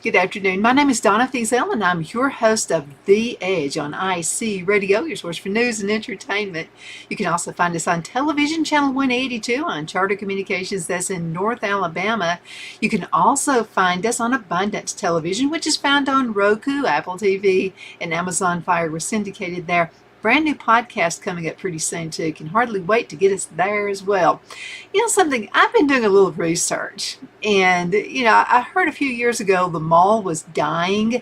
Good afternoon. My name is Donna Fiesel, and I'm your host of The Edge on IC Radio, your source for news and entertainment. You can also find us on television, channel 182 on Charter Communications, that's in North Alabama. You can also find us on Abundance Television, which is found on Roku, Apple TV, and Amazon Fire. We're syndicated there. Brand new podcast coming up pretty soon too. Can hardly wait to get us there as well. You know something, I've been doing a little research, and I heard a few years ago the mall was dying.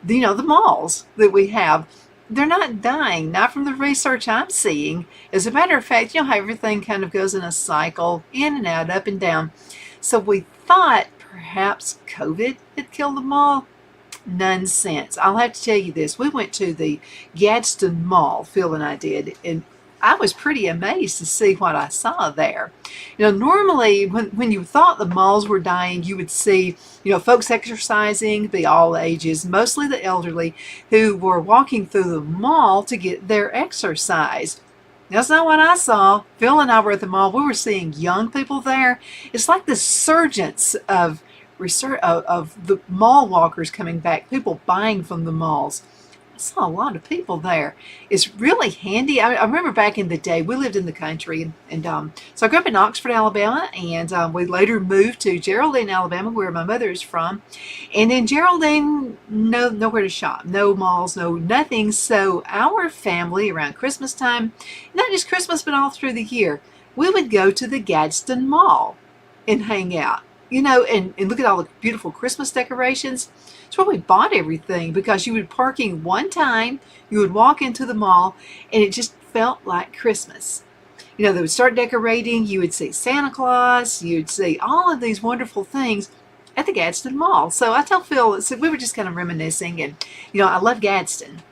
The malls that we have, they're not dying, not from the research I'm seeing. As a matter of fact, how everything kind of goes in a cycle, in and out, up and down. So we thought perhaps COVID had killed the mall. Nonsense. I'll have to tell you this. We went to the Gadsden Mall, Phil and I did, and I was pretty amazed to see what I saw there. Normally when you thought the malls were dying, you would see, folks exercising, the all ages, mostly the elderly, who were walking through the mall to get their exercise. That's not what I saw. Phil and I were at the mall. We were seeing young people there. It's like the surgence of the mall walkers coming back, people buying from the malls. I saw a lot of people there. It's really handy. I remember back in the day, we lived in the country, and so I grew up in Oxford, Alabama, and we later moved to Geraldine, Alabama, where my mother is from. And in Geraldine, nowhere to shop, no malls, no nothing. So our family, around Christmas time, not just Christmas, but all through the year, we would go to the Gadsden Mall and hang out. And look at all the beautiful Christmas decorations. It's where we bought everything, because you would parking one time, you would walk into the mall, and it just felt like Christmas. They would start decorating, you would see Santa Claus, you'd see all of these wonderful things at the Gadsden Mall. So I tell Phil, so we were just kind of reminiscing, and I love Gadsden.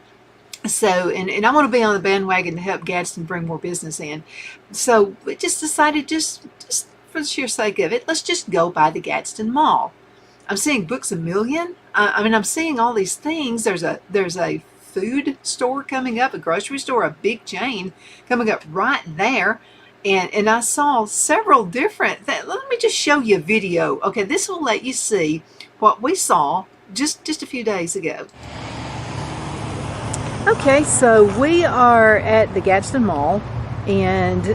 So, and I want to be on the bandwagon to help Gadsden bring more business in. So we just decided, just for the sheer sake of it, let's just go by the Gadsden Mall. I'm seeing Books A Million. I'm seeing all these things. There's a food store coming up, a grocery store, a big chain coming up right there. And I saw several different let me just show you a video. Okay, this will let you see what we saw just a few days ago. Okay, so we are at the Gadsden Mall, and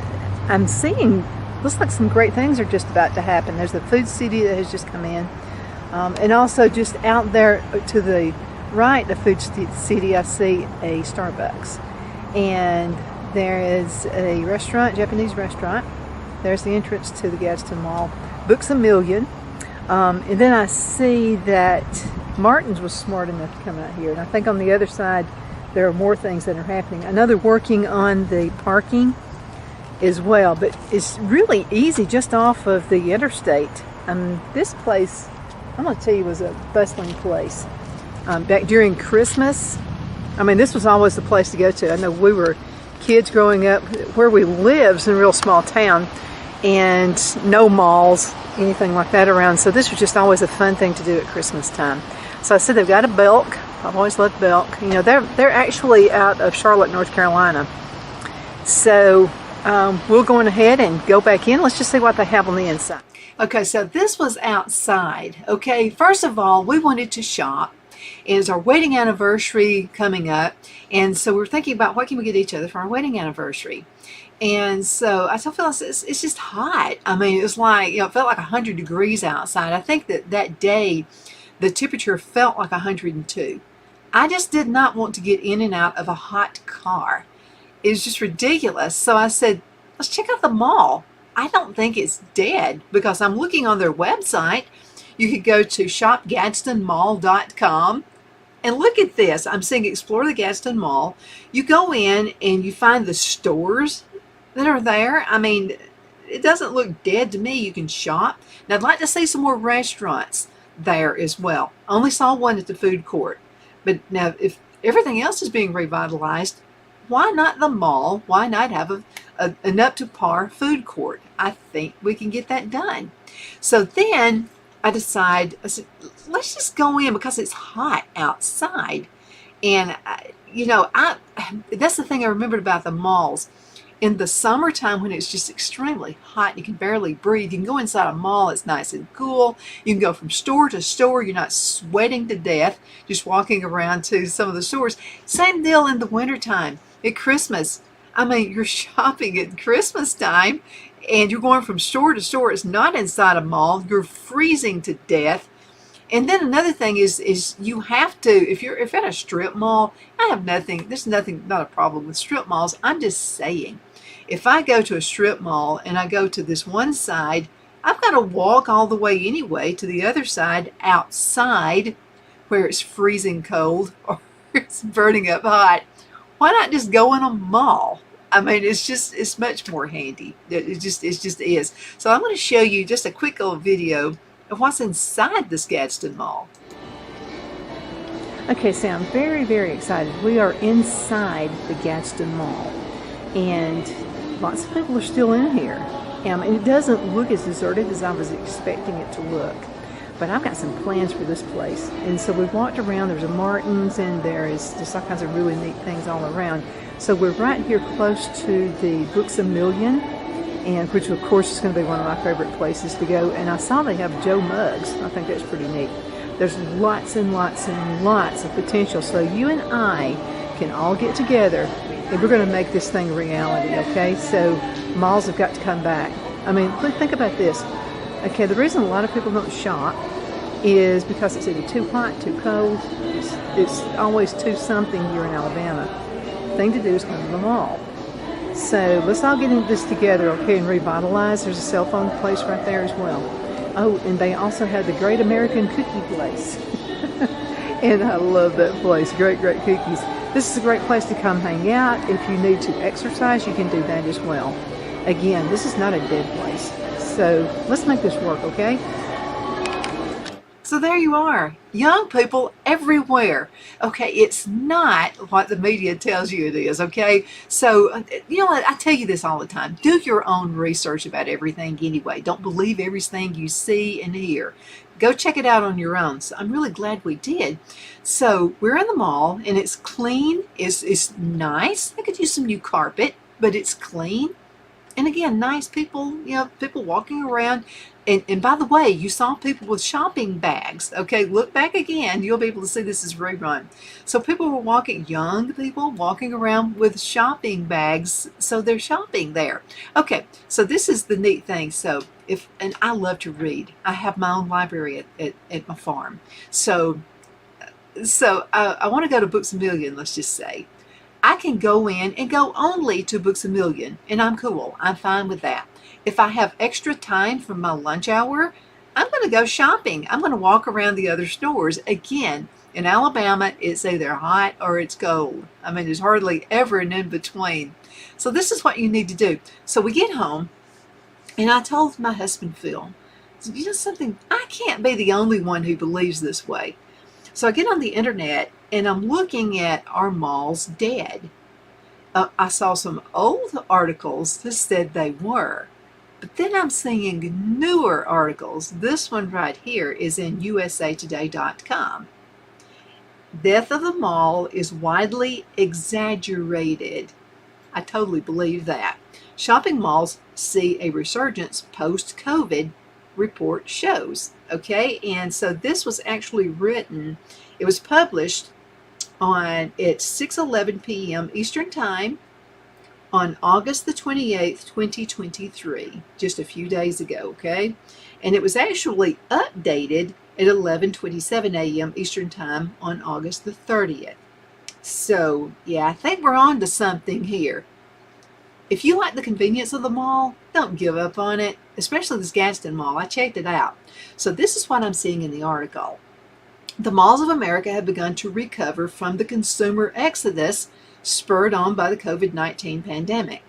I'm seeing, looks like some great things are just about to happen. There's the Food City that has just come in. And also just out there to the right of Food City, I see a Starbucks. And there is a restaurant, Japanese restaurant. There's the entrance to the Gadsden Mall. Books A Million. And then I see that Martin's was smart enough to come out here. And I think on the other side, there are more things that are happening. I know they're working on the parking as well, but it's really easy just off of the interstate. This place, I'm going to tell you, was a bustling place. Back during Christmas, this was always the place to go to. I know we were kids growing up. Where we live is in a real small town, and no malls, anything like that around. So this was just always a fun thing to do at Christmas time. So I said they've got a Belk. I've always loved Belk. They're actually out of Charlotte, North Carolina. So we'll go on ahead and go back in. Let's just see what they have on the inside. Okay, so this was outside. Okay, first of all, we wanted to shop. It's our wedding anniversary coming up, and so we're thinking about what can we get each other for our wedding anniversary. And so I told Phyllis, it's just hot. It was like, it felt like 100 degrees outside. I think that day the temperature felt like 102. I just did not want to get in and out of a hot car. It was just ridiculous. So I said, let's check out the mall. I don't think it's dead, because I'm looking on their website. You could go to shopgadsdenmall.com and look at this. I'm saying explore the Gadsden Mall. You go in and you find the stores that are there. It doesn't look dead to me. You can shop. Now, I'd like to see some more restaurants there as well. Only saw one at the food court. But now, if everything else is being revitalized, why not the mall? Why not have an up-to-par food court? I think we can get that done. So then I said, let's just go in, because it's hot outside. And, that's the thing I remembered about the malls. In the summertime, when it's just extremely hot and you can barely breathe, you can go inside a mall, it's nice and cool. You can go from store to store, you're not sweating to death just walking around to some of the stores. Same deal in the wintertime. At Christmas, I mean, you're shopping at Christmas time and you're going from store to store. It's not inside a mall. You're freezing to death. And then another thing is you have to, if at a strip mall, there's nothing, not a problem with strip malls. I'm just saying, if I go to a strip mall and I go to this one side, I've got to walk all the way anyway to the other side outside where it's freezing cold or it's burning up hot. Why not just go in a mall? I mean, it's much more handy. It just is. So I'm going to show you just a quick little video of what's inside this Gadsden Mall. Okay, so I'm very, very excited. We are inside the Gadsden Mall, and lots of people are still in here. And it doesn't look as deserted as I was expecting it to look. But I've got some plans for this place. And so we walked around. There's a Martin's, and there is just all kinds of really neat things all around. So we're right here close to the Books A Million, and which of course is going to be one of my favorite places to go. And I saw they have Joe mugs. I think that's pretty neat. There's lots and lots and lots of potential. So you and I can all get together and we're going to make this thing a reality, okay? So malls have got to come back. I mean, think about this. Okay, the reason a lot of people don't shop is because it's either too hot, too cold. It's always too something here in Alabama. The thing to do is come to the mall. So let's all get into this together, okay, and revitalize. There's a cell phone place right there as well. Oh, and they also have the Great American Cookie Place. And I love that place. Great, great cookies. This is a great place to come hang out. If you need to exercise, you can do that as well. Again, this is not a dead place. So let's make this work, okay? So there you are, young people everywhere. Okay, it's not what the media tells you it is, okay? So, you know what, I tell you this all the time. Do your own research about everything anyway. Don't believe everything you see and hear. Go check it out on your own. So I'm really glad we did. So we're in the mall, and it's clean. It's nice. I could use some new carpet, but it's clean. And again, nice people, you know, people walking around. And by the way, you saw people with shopping bags. Okay, look back again. You'll be able to see this is rerun. So people were walking, young people walking around with shopping bags. So they're shopping there. Okay, so this is the neat thing. So and I love to read. I have my own library at my farm. So I want to go to Books A Million, let's just say. I can go in and go only to Books A Million, and I'm cool. I'm fine with that. If I have extra time from my lunch hour, I'm going to go shopping. I'm going to walk around the other stores. Again, in Alabama, it's either hot or it's cold. I mean, there's hardly ever an in-between. So this is what you need to do. So we get home, and I told my husband, Phil, you know something, I can't be the only one who believes this way. So I get on the internet, and I'm looking at our malls dead. I saw some old articles that said they were. But then I'm seeing newer articles. This one right here is in usatoday.com. Death of the mall is widely exaggerated. I totally believe that. Shopping malls see a resurgence post-COVID, report shows. Okay, and so this was actually written, it was published at 6:11 p.m. Eastern Time on August the 28th, 2023, just a few days ago, okay? And it was actually updated at 11:27 a.m. Eastern Time on August the 30th. So, yeah, I think we're on to something here. If you like the convenience of the mall, don't give up on it, especially this Gadsden Mall. I checked it out. So this is what I'm seeing in the article. The malls of America have begun to recover from the consumer exodus spurred on by the COVID-19 pandemic.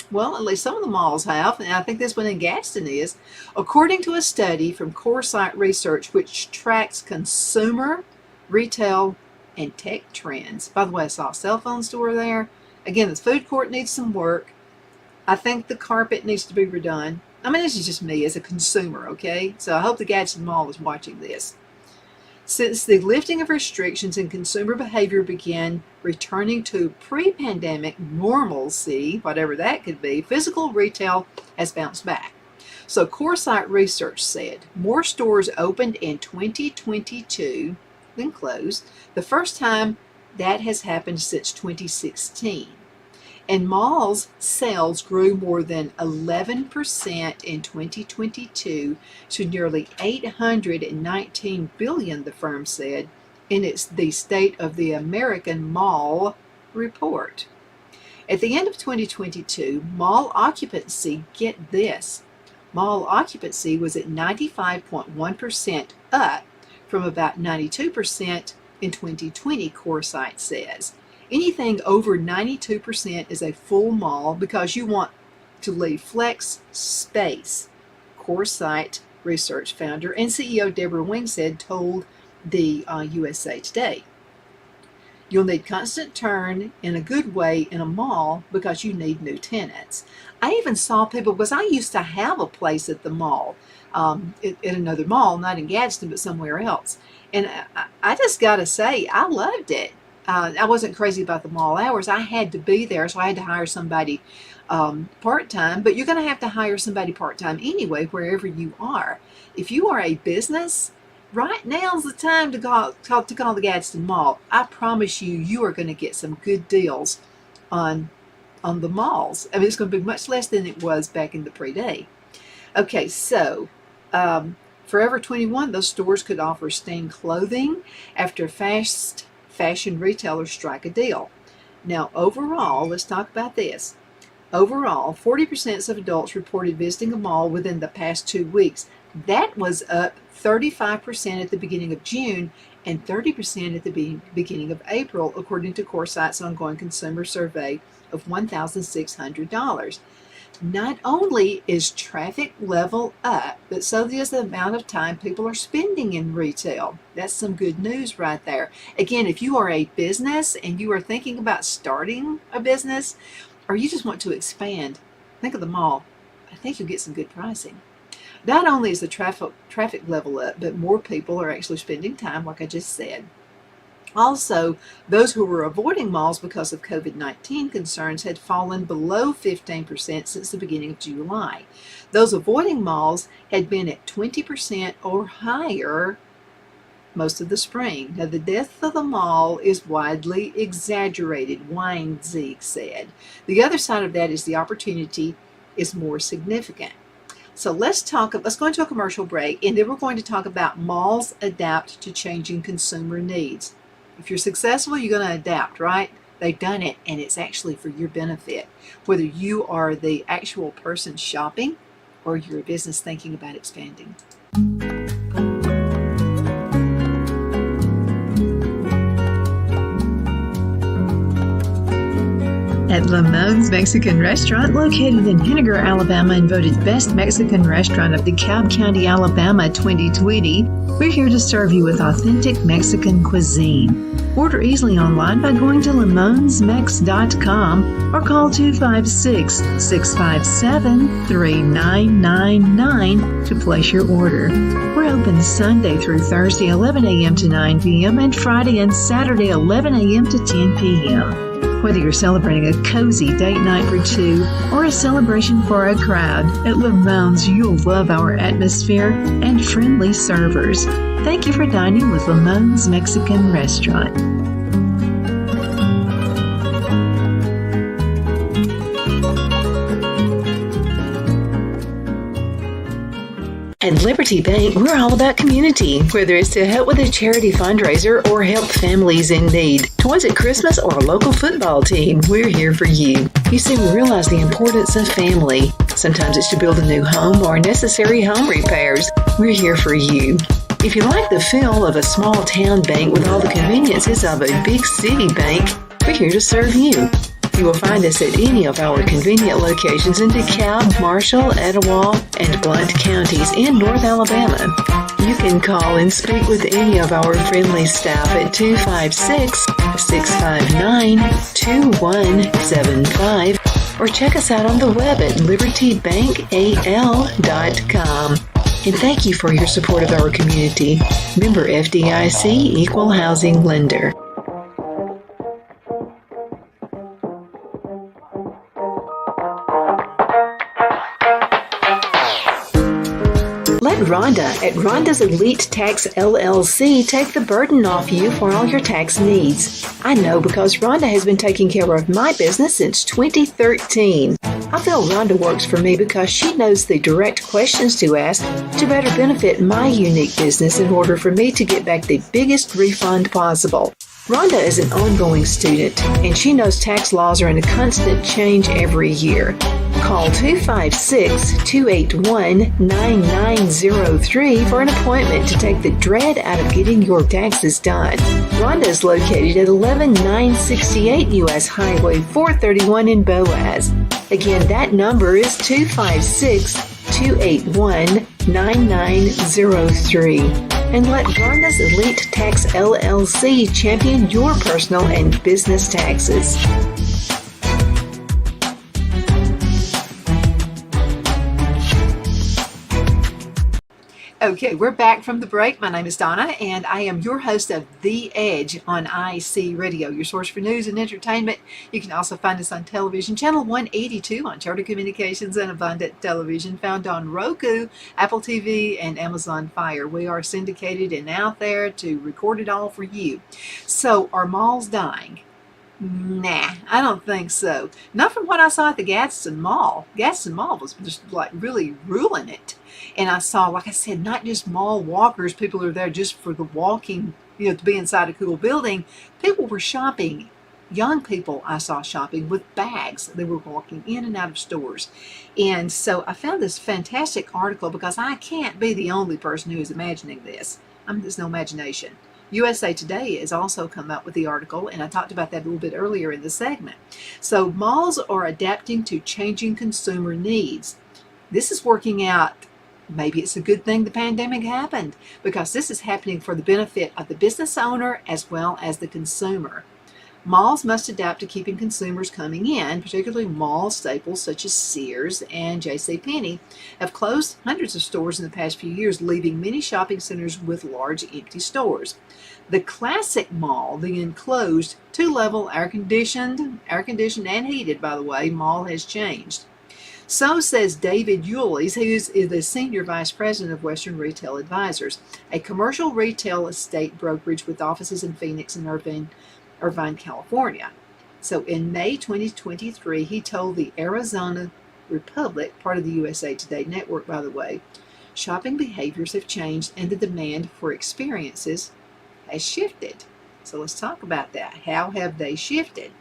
Well, at least some of the malls have, and I think this one in Gadsden is. According to a study from Coresight Research, which tracks consumer, retail, and tech trends. By the way, I saw a cell phone store there. Again, the food court needs some work. I think the carpet needs to be redone. I mean, this is just me as a consumer, okay? So I hope the Gadsden Mall is watching this. Since the lifting of restrictions and consumer behavior began returning to pre-pandemic normalcy, whatever that could be, physical retail has bounced back. So CoreSite Research said more stores opened in 2022 than closed, the first time that has happened since 2016. And malls sales grew more than 11% in 2022 to nearly $819 billion, the firm said in the State of the American Mall report. At the end of 2022, mall occupancy, get this, mall occupancy was at 95.1%, up from about 92% in 2020, CoreSite says. Anything over 92% is a full mall because you want to leave flex space, CoreSite Research founder and CEO Deborah Wingsted told the USA Today. You'll need constant turn in a good way in a mall because you need new tenants. I even saw people, because I used to have a place at the mall, at another mall, not in Gadsden, but somewhere else. And I just got to say, I loved it. I wasn't crazy about the mall hours. I had to be there, so I had to hire somebody part-time, but you're going to have to hire somebody part-time anyway, wherever you are. If you are a business, right now's the time to call the Gadsden Mall. I promise you, you are going to get some good deals on the malls. I mean, it's going to be much less than it was back in the pre-day. Okay, so Forever 21, those stores could offer stained clothing after fast fashion retailers strike a deal. Now, overall, let's talk about this. Overall, 40% of adults reported visiting a mall within the past 2 weeks. That was up 35% at the beginning of June and 30% at the beginning of April, according to CoreSite's ongoing consumer survey of $1,600. Not only is traffic level up, but so is the amount of time people are spending in retail. That's some good news right there. Again, if you are a business and you are thinking about starting a business, or you just want to expand, think of the mall. I think you'll get some good pricing. Not only is the traffic level up, but more people are actually spending time, like I just said. Also, those who were avoiding malls because of COVID-19 concerns had fallen below 15% since the beginning of July. Those avoiding malls had been at 20% or higher most of the spring. Now, the death of the mall is widely exaggerated, Wingsted said. The other side of that is the opportunity is more significant. So let's go into a commercial break, and then we're going to talk about malls adapt to changing consumer needs. If you're successful, you're going to adapt, right? They've done it, and it's actually for your benefit. Whether you are the actual person shopping or you're a business thinking about expanding. At Lamone's Mexican Restaurant, located in Henniger, Alabama, and voted Best Mexican Restaurant of DeKalb County, Alabama 2020, we're here to serve you with authentic Mexican cuisine. Order easily online by going to lamonsmex.com or call 256-657-3999 to place your order. We're open Sunday through Thursday, 11 a.m. to 9 p.m. and Friday and Saturday, 11 a.m. to 10 p.m. Whether you're celebrating a cozy date night for two or a celebration for a crowd, at Lamone's you'll love our atmosphere and friendly servers. Thank you for dining with Lamone's Mexican Restaurant. At Liberty Bank, we're all about community, whether it's to help with a charity fundraiser or help families in need. Toys at Christmas or a local football team, we're here for you. You see, we realize the importance of family. Sometimes it's to build a new home or necessary home repairs. We're here for you. If you like the feel of a small town bank with all the conveniences of a big city bank, we're here to serve you. You will find us at any of our convenient locations in DeKalb, Marshall, Etowah, and Blount counties in North Alabama. You can call and speak with any of our friendly staff at 256-659-2175 or check us out on the web at libertybankal.com. And thank you for your support of our community. Member FDIC Equal Housing Lender. Let Rhonda at Rhonda's Elite Tax LLC take the burden off you for all your tax needs. I know because Rhonda has been taking care of my business since 2013. I feel Rhonda works for me because she knows the direct questions to ask to better benefit my unique business in order for me to get back the biggest refund possible. Rhonda is an ongoing student, and she knows tax laws are in a constant change every year. Call 256-281-9903 for an appointment to take the dread out of getting your taxes done. Rhonda is located at 11968 U.S. Highway 431 in Boaz. Again, that number is 256-281-9903. And let Rhonda's Elite Tax LLC champion your personal and business taxes. Okay, we're back from the break. My name is Donna, and I am your host of The Edge on IC Radio, your source for news and entertainment. You can also find us on television, channel 182 on Charter Communications and Abundant Television, found on Roku, Apple TV, and Amazon Fire. We are syndicated and out there to record it all for you. So, are malls dying? Nah, I don't think so. Not from what I saw at the Gadsden Mall. Gadsden Mall was just like really ruling it. And I saw, like I said, not just mall walkers, people are there just for the walking, to be inside a cool building. People were shopping. Young people I saw shopping with bags. They were walking in and out of stores. And so I found this fantastic article because I can't be the only person who is imagining this. There's no imagination. USA Today has also come up with the article, and I talked about that a little bit earlier in the segment. So malls are adapting to changing consumer needs. This is working out. Maybe it's a good thing the pandemic happened, because this is happening for the benefit of the business owner as well as the consumer. Malls must adapt to keeping consumers coming in, particularly mall staples such as Sears and JCPenney have closed hundreds of stores in the past few years, leaving many shopping centers with large empty stores. The classic mall, the enclosed, two-level, air-conditioned and heated, by the way, mall has changed. So says David Yules, who is the Senior Vice President of Western Retail Advisors, a commercial retail estate brokerage with offices in Phoenix and Irvine, California. So in May 2023, he told the Arizona Republic, part of the USA Today network, by the way, shopping behaviors have changed and the demand for experiences has shifted. So let's talk about that. How have they shifted?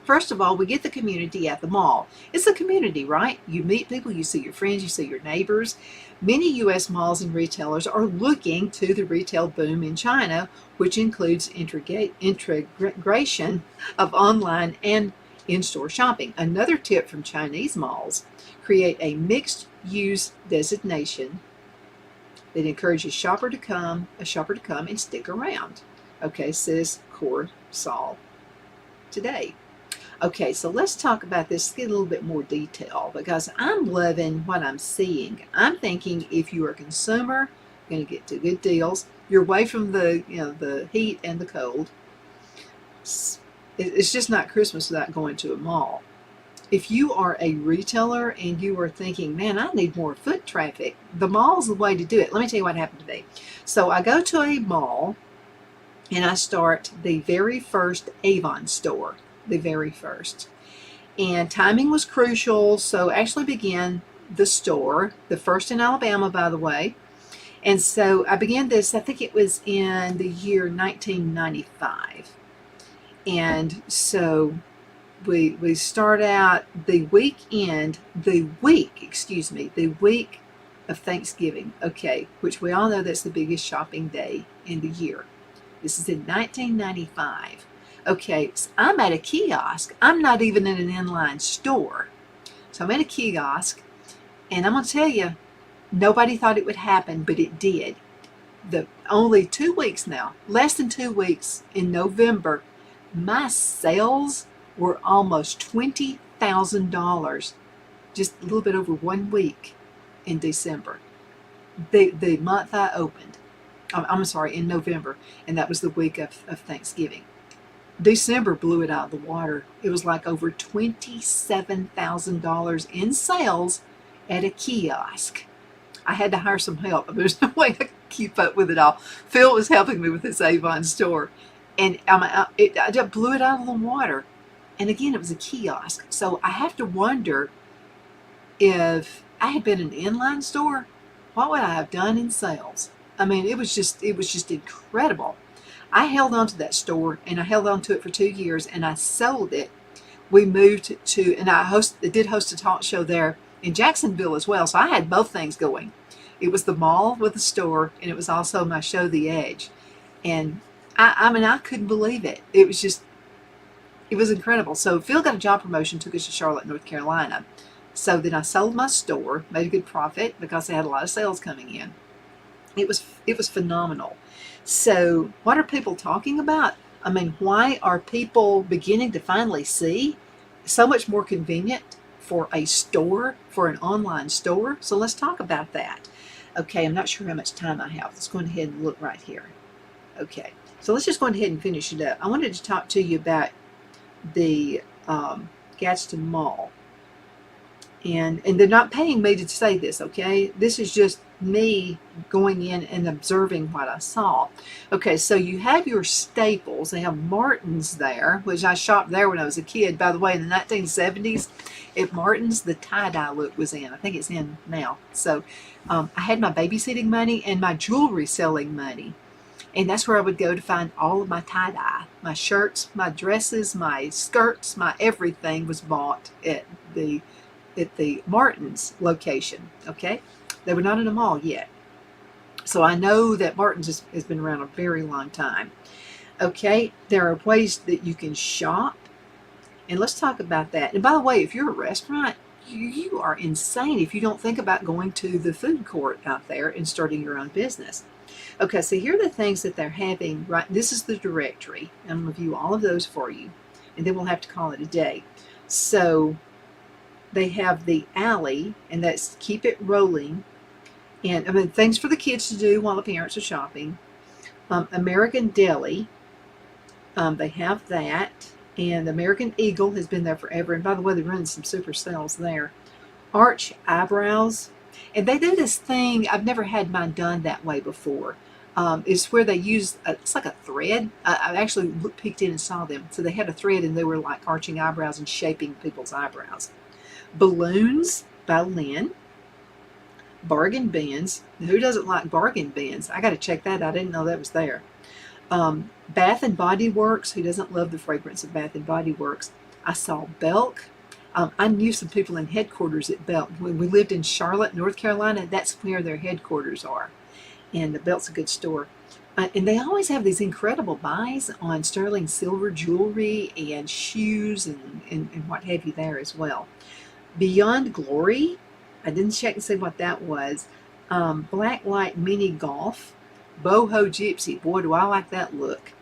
First of all, we get the community at the mall. It's a community, right? You meet people, you see your friends, you see your neighbors. Many U.S. malls and retailers are looking to the retail boom in China, which includes integration of online and in-store shopping. Another tip from Chinese malls: create a mixed-use designation that encourages a shopper to come and stick around. Okay, says Corsall Today. Okay, so let's talk about this, get a little bit more detail, because I'm loving what I'm seeing. I'm thinking if you're a consumer, you're going to get to good deals. You're away from the heat and the cold. It's just not Christmas without going to a mall. If you are a retailer and you are thinking, man, I need more foot traffic, the mall's the way to do it. Let me tell you what happened today. So I go to a mall and I start the very first Avon store. The very first. And timing was crucial, so actually began the store, the first in Alabama, by the way. And so I began this, I think it was in the year 1995. And so we start out the week of Thanksgiving, okay, which we all know that's the biggest shopping day in the year. This is in 1995. Okay, so I'm at a kiosk. I'm not even in an inline store. So I'm at a kiosk, and I'm going to tell you, nobody thought it would happen, but it did. Only 2 weeks now, less than 2 weeks in November, my sales were almost $20,000, just a little bit over 1 week in December. the month I opened. I'm sorry, in November, and that was the week of Thanksgiving. December blew it out of the water. It was like over $27,000 in sales at a kiosk. I had to hire some help. There's no way I could keep up with it all. Phil was helping me with this Avon store, and I just blew it out of the water. And again, it was a kiosk. So I have to wonder, if I had been an inline store, what would I have done in sales? I mean, it was just incredible. I held on to that store, and I held on to it for 2 years, and I sold it. We moved to, and I did host a talk show there in Jacksonville as well. So I had both things going. It was the mall with the store, and it was also my show, The Edge. And I mean, I couldn't believe it. It was incredible. So Phil got a job promotion, took us to Charlotte, North Carolina. So then I sold my store, made a good profit because I had a lot of sales coming in. It was phenomenal. So what are people talking about? I mean, why are people beginning to finally see so much more convenient for a store, for an online store? So let's talk about that. Okay, I'm not sure how much time I have. Let's go ahead and look right here. Okay, so let's just go ahead and finish it up. I wanted to talk to you about the Gadsden Mall. And they're not paying me to say this, okay? This is just me going in and observing what I saw. Okay, so you have your staples. They have Martin's there, which I shopped there when I was a kid. By the way, in the 1970s, at Martin's, the tie-dye look was in. I think it's in now. So I had my babysitting money and my jewelry selling money. And that's where I would go to find all of my tie-dye. My shirts, my dresses, my skirts, my everything was bought at the Martin's location, okay? They were not in a mall yet. So I know that Martin's has been around a very long time. Okay, there are ways that you can shop, and let's talk about that. And by the way, if you're a restaurant, you are insane if you don't think about going to the food court out there and starting your own business. Okay, so here are the things that they're having, right? This is the directory. I'm going to review all of those for you, and then we'll have to call it a day. So they have the alley, and that's Keep It Rolling. And I mean, things for the kids to do while the parents are shopping. American Deli, they have that. And American Eagle has been there forever. And by the way, they're running some super sales there. Arch Eyebrows. And they do this thing, I've never had mine done that way before. It's where they use, it's like a thread. I actually peeked in and saw them. So they had a thread, and they were like arching eyebrows and shaping people's eyebrows. Balloons by Lynn. Bargain Bins. Who doesn't like bargain bins? I got to check that out. I didn't know that was there. Bath and Body Works. Who doesn't love the fragrance of Bath and Body Works? I saw Belk. I knew some people in headquarters at Belk. When we lived in Charlotte, North Carolina, that's where their headquarters are. And the Belk's a good store. And they always have these incredible buys on sterling silver jewelry and shoes and what have you there as well. Beyond Glory, I didn't check and see what that was. Blacklight Mini Golf. Boho Gypsy. Boy, do I like that look.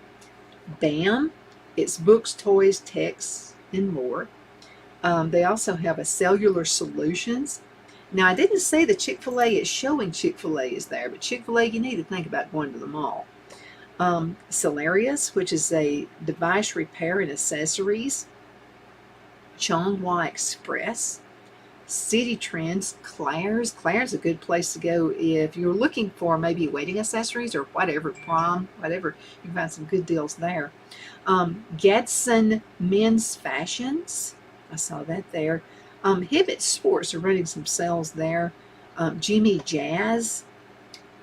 BAM. It's books, toys, texts, and more. They also have a Cellular Solutions. Now, I didn't say the Chick-fil-A is showing Chick-fil-A is there, but Chick-fil-A, you need to think about going to the mall. Celerius, which is a device repair and accessories. Chonghua Express. City Trends, Claire's. Claire's a good place to go if you're looking for maybe wedding accessories or whatever, prom, whatever. You can find some good deals there. Gadsden Men's Fashions. I saw that there. Hibbett Sports are running some sales there. Jimmy Jazz.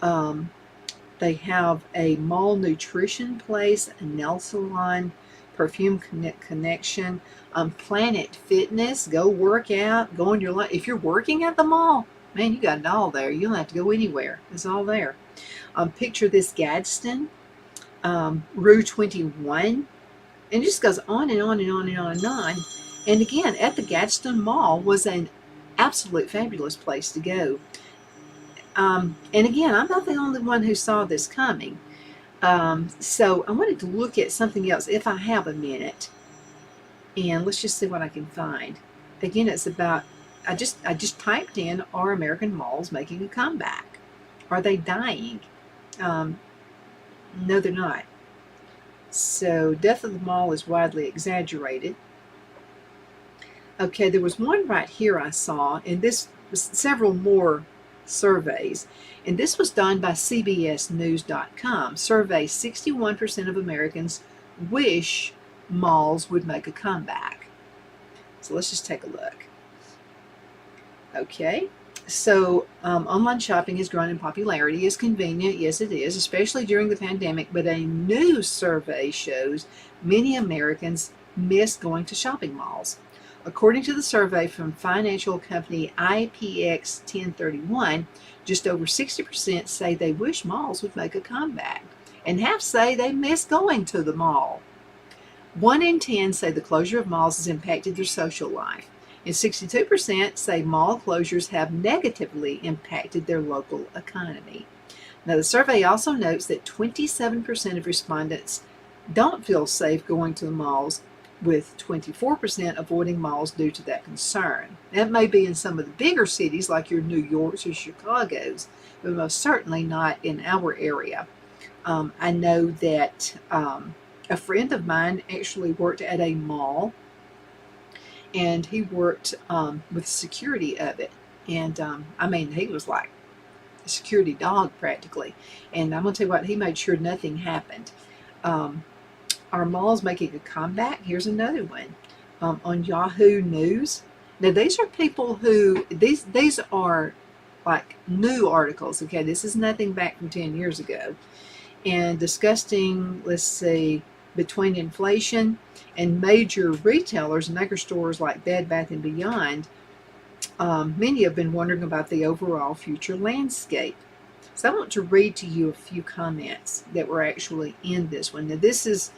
They have a mall nutrition place, a nail salon, Perfume Connection, Planet Fitness. Go work out, go on your life. If you're working at the mall, man, you got it all there. You don't have to go anywhere. It's all there. Picture This Gadsden, Rue 21, and it just goes on and on and on and on and on. And again, at the Gadsden Mall was an absolute fabulous place to go. And again, I'm not the only one who saw this coming. So I wanted to look at something else if I have a minute, and let's just see what I can find. Again, it's about, I just typed in, are American malls making a comeback? Are they dying? No, they're not. So death of the mall is widely exaggerated. Okay, there was one right here I saw, and this was several more surveys. And this was done by CBSNews.com. Survey 61% of Americans wish malls would make a comeback. So let's just take a look. Okay, so online shopping has grown in popularity. It's convenient, yes it is, especially during the pandemic, but a new survey shows many Americans miss going to shopping malls. According to the survey from financial company IPX 1031, just over 60% say they wish malls would make a comeback, and half say they miss going to the mall. 1 in 10 say the closure of malls has impacted their social life, and 62% say mall closures have negatively impacted their local economy. Now, the survey also notes that 27% of respondents don't feel safe going to the malls, with 24% avoiding malls due to that concern. That may be in some of the bigger cities like your New Yorks or Chicago's, but most certainly not in our area. I know that a friend of mine actually worked at a mall, and he worked with security of it. And I mean, he was like a security dog practically. And I'm going to tell you what, he made sure nothing happened. Are malls making a comeback? Here's another one on Yahoo News. Now, these are people who, these are like new articles. Okay, this is nothing back from 10 years ago. And discussing, let's see, between inflation and major retailers and anchor stores like Bed Bath & Beyond, many have been wondering about the overall future landscape. So I want to read to you a few comments that were actually in this one. Now, this is,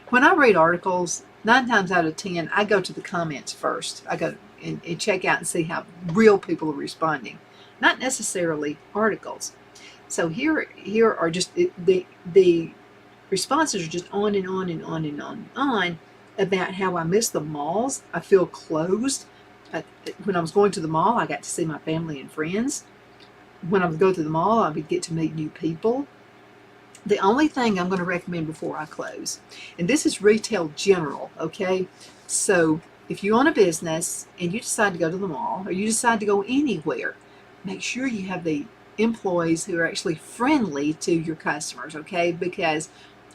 when I read articles, 9 times out of 10, I go to the comments first. I go and check out and see how real people are responding, not necessarily articles. So here are just the responses are just on and on and on and on and on about how I miss the malls. I feel closed. When I was going to the mall, I got to see my family and friends. When I would go to the mall, I would get to meet new people. The only thing I'm going to recommend before I close, and this is retail general, okay? So if you own a business and you decide to go to the mall, or you decide to go anywhere, make sure you have the employees who are actually friendly to your customers, okay? Because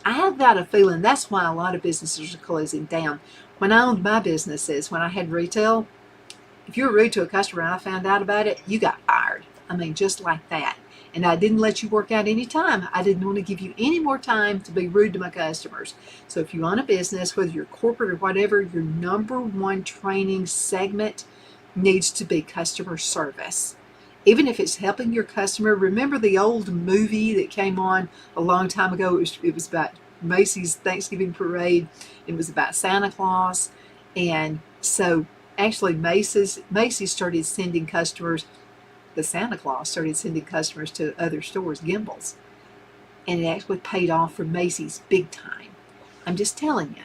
I have got a feeling that's why a lot of businesses are closing down. When I owned my businesses, when I had retail, if you were rude to a customer and I found out about it, you got fired. I mean, just like that. And I didn't let you work out any time. I didn't want to give you any more time to be rude to my customers. So if you own a business, whether you're corporate or whatever, your number one training segment needs to be customer service. Even if it's helping your customer. Remember the old movie that came on a long time ago? It was about Macy's Thanksgiving Parade. It was about Santa Claus. And so actually Macy's started sending customers, the Santa Claus started sending customers to other stores, Gimbels. And it actually paid off for Macy's big time. I'm just telling you.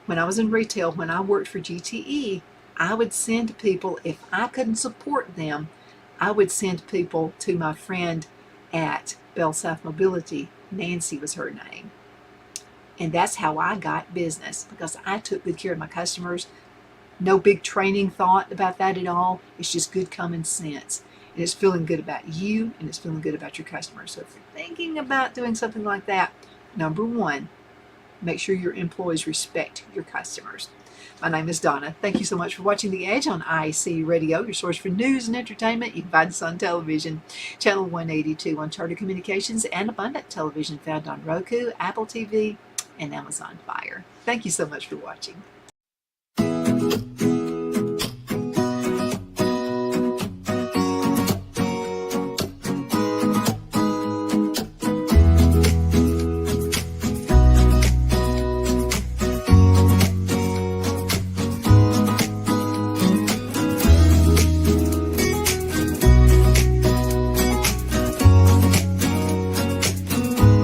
When I was in retail, when I worked for GTE, I would send people, if I couldn't support them, I would send people to my friend at Bell South Mobility. Nancy was her name. And that's how I got business, because I took good care of my customers. No big training thought about that at all. It's just good common sense. And it's feeling good about you, and it's feeling good about your customers. So if you're thinking about doing something like that, number one, make sure your employees respect your customers. My name is Donna. Thank you so much for watching The Edge on IC Radio, your source for news and entertainment. You can find us on television, channel 182 on Charter Communications, and Abundant Television, found on Roku, Apple TV, and Amazon Fire. Thank you so much for watching.